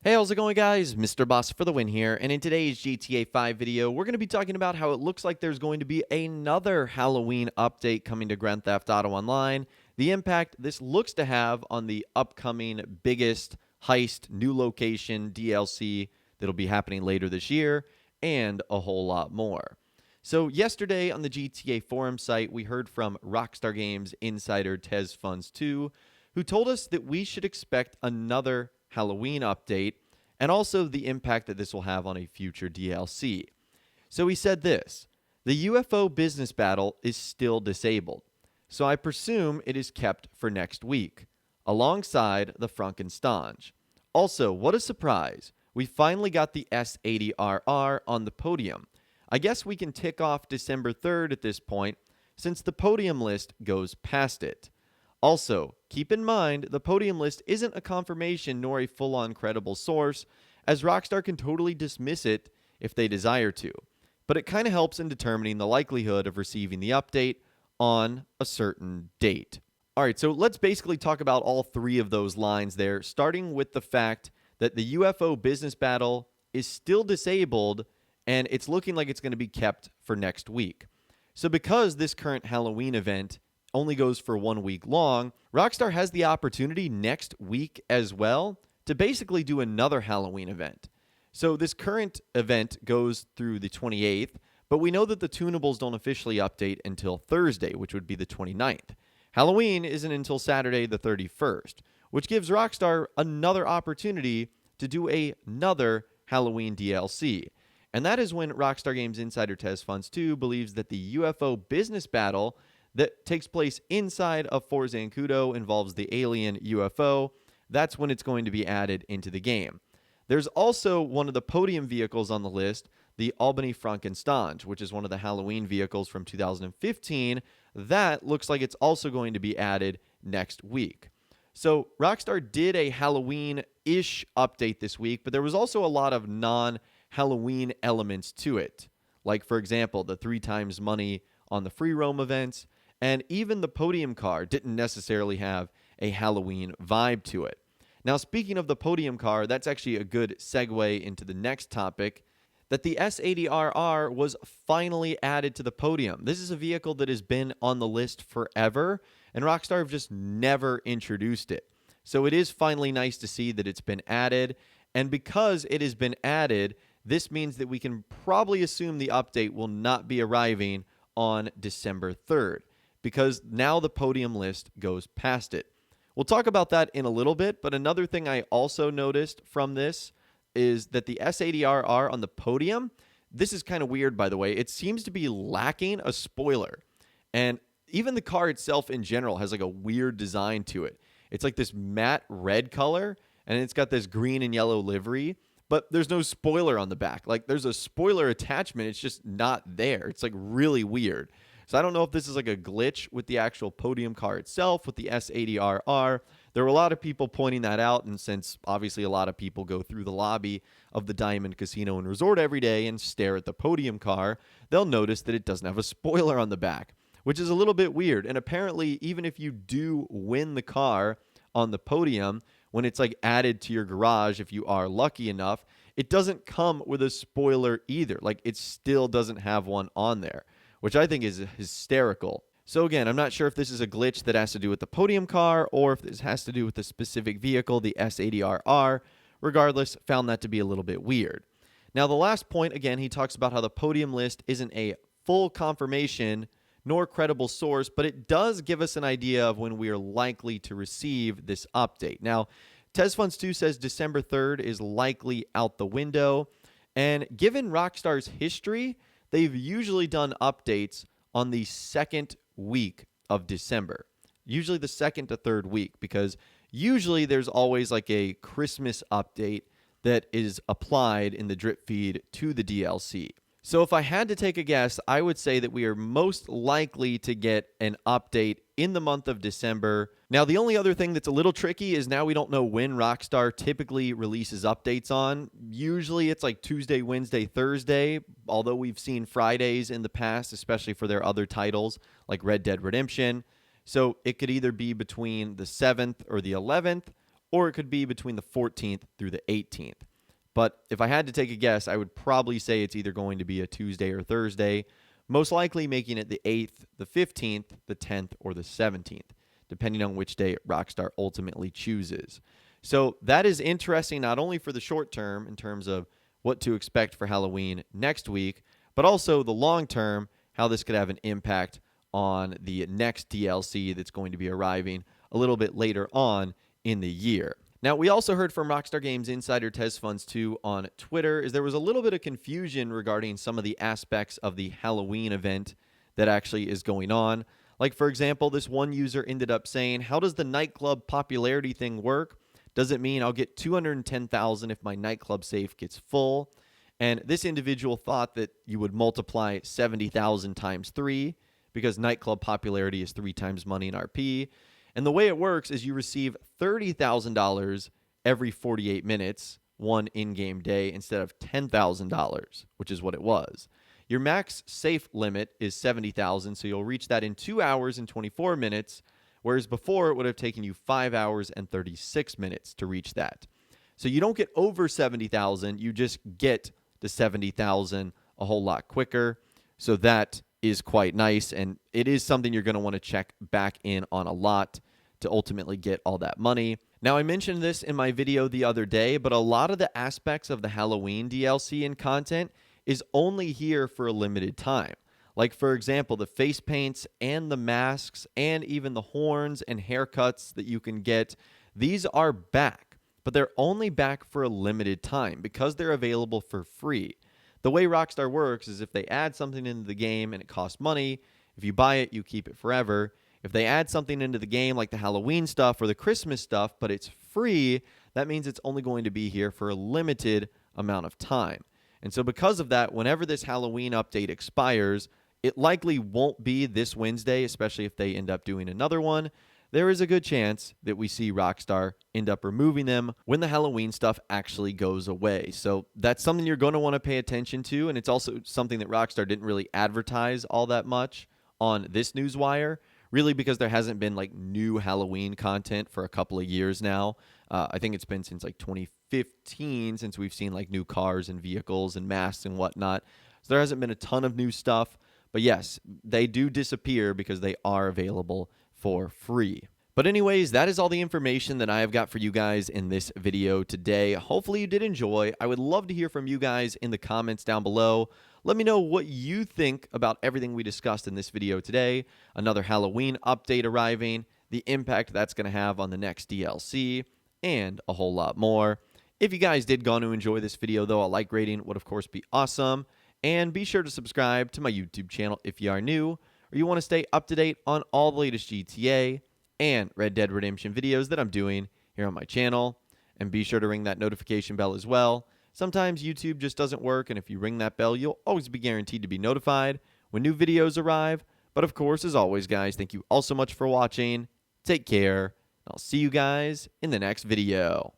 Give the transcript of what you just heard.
Hey, how's it going, guys? Mr. Boss for the win here, and in today's GTA 5 video, we're going to be talking about how it looks like there's going to be another Halloween update coming to Grand Theft Auto Online, the impact this looks to have on the upcoming biggest Heist new location DLC that'll be happening later this year, and a whole lot more. So yesterday on the GTA forum site, we heard from Rockstar Games Insider Tezfunz2, who told us that we should expect another Halloween update, and also the impact that this will have on a future DLC. So he said this: the UFO business battle is still disabled, so I presume it is kept for next week, alongside the Frankenstein. Also, what a surprise, we finally got the S80RR on the podium. I guess we can tick off December 3rd at this point, since the podium list goes past it. Also, keep in mind, the podium list isn't a confirmation nor a full-on credible source, as Rockstar can totally dismiss it if they desire to, but it kind of helps in determining the likelihood of receiving the update on a certain date. Alright, so let's basically talk about all three of those lines there, starting with the fact that the UFO business battle is still disabled, and it's looking like it's going to be kept for next week. So because this current Halloween event only goes for 1 week long, Rockstar has the opportunity next week as well to basically do another Halloween event. So this current event goes through the 28th, but we know that the tunables don't officially update until Thursday, which would be the 29th. Halloween isn't until Saturday the 31st, which gives Rockstar another opportunity to do another Halloween DLC. And that is when Rockstar Games Insider Tezfunz2 believes that the UFO business battle that takes place inside of Fort Zancudo involves the alien UFO. That's when it's going to be added into the game. There's also one of the podium vehicles on the list, the Albany Frankenstein, which is one of the Halloween vehicles from 2015. That looks like it's also going to be added next week. So Rockstar did a Halloween-ish update this week, but there was also a lot of non-Halloween elements to it. Like, for example, the 3 times money on the free roam events, and even the podium car didn't necessarily have a Halloween vibe to it. Now, speaking of the podium car, that's actually a good segue into the next topic, that the S80RR was finally added to the podium. This is a vehicle that has been on the list forever, and Rockstar have just never introduced it. So it is finally nice to see that it's been added, and because it has been added, this means that we can probably assume the update will not be arriving on December 3rd, because now the podium list goes past it. We'll talk about that in a little bit, but another thing I also noticed from this is that the S80RR on the podium, this is kind of weird, by the way, it seems to be lacking a spoiler. And even the car itself in general has like a weird design to it. It's like this matte red color, and it's got this green and yellow livery, but there's no spoiler on the back. Like, there's a spoiler attachment, it's just not there. It's like really weird. So I don't know if this is like a glitch with the actual podium car itself, with the S80RR. There were a lot of people pointing that out, and since obviously a lot of people go through the lobby of the Diamond Casino and Resort every day and stare at the podium car, they'll notice that it doesn't have a spoiler on the back, which is a little bit weird. And apparently, even if you do win the car on the podium, when it's like added to your garage, if you are lucky enough, it doesn't come with a spoiler either. Like, it still doesn't have one on there, which I think is hysterical. So again, I'm not sure if this is a glitch that has to do with the podium car or if this has to do with the specific vehicle, the S80RR. Regardless, found that to be a little bit weird. Now, the last point, again, he talks about how the podium list isn't a full confirmation nor credible source, but it does give us an idea of when we are likely to receive this update. Now, Tezfunz2 says December 3rd is likely out the window, and given Rockstar's history, they've usually done updates on the second week of December, usually the second to third week, because usually there's always like a Christmas update that is applied in the drip feed to the DLC. So if I had to take a guess, I would say that we are most likely to get an update in the month of December. Now, the only other thing that's a little tricky is now we don't know when Rockstar typically releases updates on. Usually it's like Tuesday, Wednesday, Thursday, although we've seen Fridays in the past, especially for their other titles like Red Dead Redemption. So it could either be between the 7th or the 11th, or it could be between the 14th through the 18th. But if I had to take a guess, I would probably say it's either going to be a Tuesday or Thursday, most likely making it the 8th, the 15th, the 10th, or the 17th, depending on which day Rockstar ultimately chooses. So that is interesting not only for the short term in terms of what to expect for Halloween next week, but also the long term, how this could have an impact on the next DLC that's going to be arriving a little bit later on in the year. Now, we also heard from Rockstar Games Insider Tezfunz2 on Twitter is there was a little bit of confusion regarding some of the aspects of the Halloween event that actually is going on. Like, for example, this one user ended up saying, how does the nightclub popularity thing work? Does it mean I'll get 210,000 if my nightclub safe gets full? And this individual thought that you would multiply 70,000 times 3 because nightclub popularity is 3 times money in RP. And the way it works is you receive $30,000 every 48 minutes, one in-game day, instead of $10,000, which is what it was. Your max safe limit is 70,000, so you'll reach that in 2 hours and 24 minutes, whereas before it would have taken you 5 hours and 36 minutes to reach that. So you don't get over 70,000, you just get to 70,000 a whole lot quicker. So that is quite nice, and it is something you're going to want to check back in on a lot to ultimately get all that money. Now, I mentioned this in my video the other day, but a lot of the aspects of the Halloween DLC and content is only here for a limited time. Like, for example, the face paints and the masks and even the horns and haircuts that you can get, these are back, but they're only back for a limited time because they're available for free. The way Rockstar works is if they add something into the game and it costs money, if you buy it, you keep it forever. If they add something into the game like the Halloween stuff or the Christmas stuff, but it's free, that means it's only going to be here for a limited amount of time. And so because of that, whenever this Halloween update expires, it likely won't be this Wednesday, especially if they end up doing another one. There is a good chance that we see Rockstar end up removing them when the Halloween stuff actually goes away. So that's something you're going to want to pay attention to, and it's also something that Rockstar didn't really advertise all that much on this newswire, really because there hasn't been like new Halloween content for a couple of years now. I think it's been since like 2015 since we've seen like new cars and vehicles and masks and whatnot. So there hasn't been a ton of new stuff. But yes, they do disappear because they are available for free. But anyways, that is all the information that I have got for you guys in this video today. Hopefully you did enjoy. I would love to hear from you guys in the comments down below. Let me know what you think about everything we discussed in this video today. Another Halloween update arriving, the impact that's going to have on the next DLC, and a whole lot more. If you guys did go on to enjoy this video, though, a like rating would, of course, be awesome. And be sure to subscribe to my YouTube channel if you are new, or you want to stay up to date on all the latest GTA and Red Dead Redemption videos that I'm doing here on my channel. And be sure to ring that notification bell as well. Sometimes YouTube just doesn't work, and if you ring that bell, you'll always be guaranteed to be notified when new videos arrive. But of course, as always, guys, thank you all so much for watching. Take care. I'll see you guys in the next video.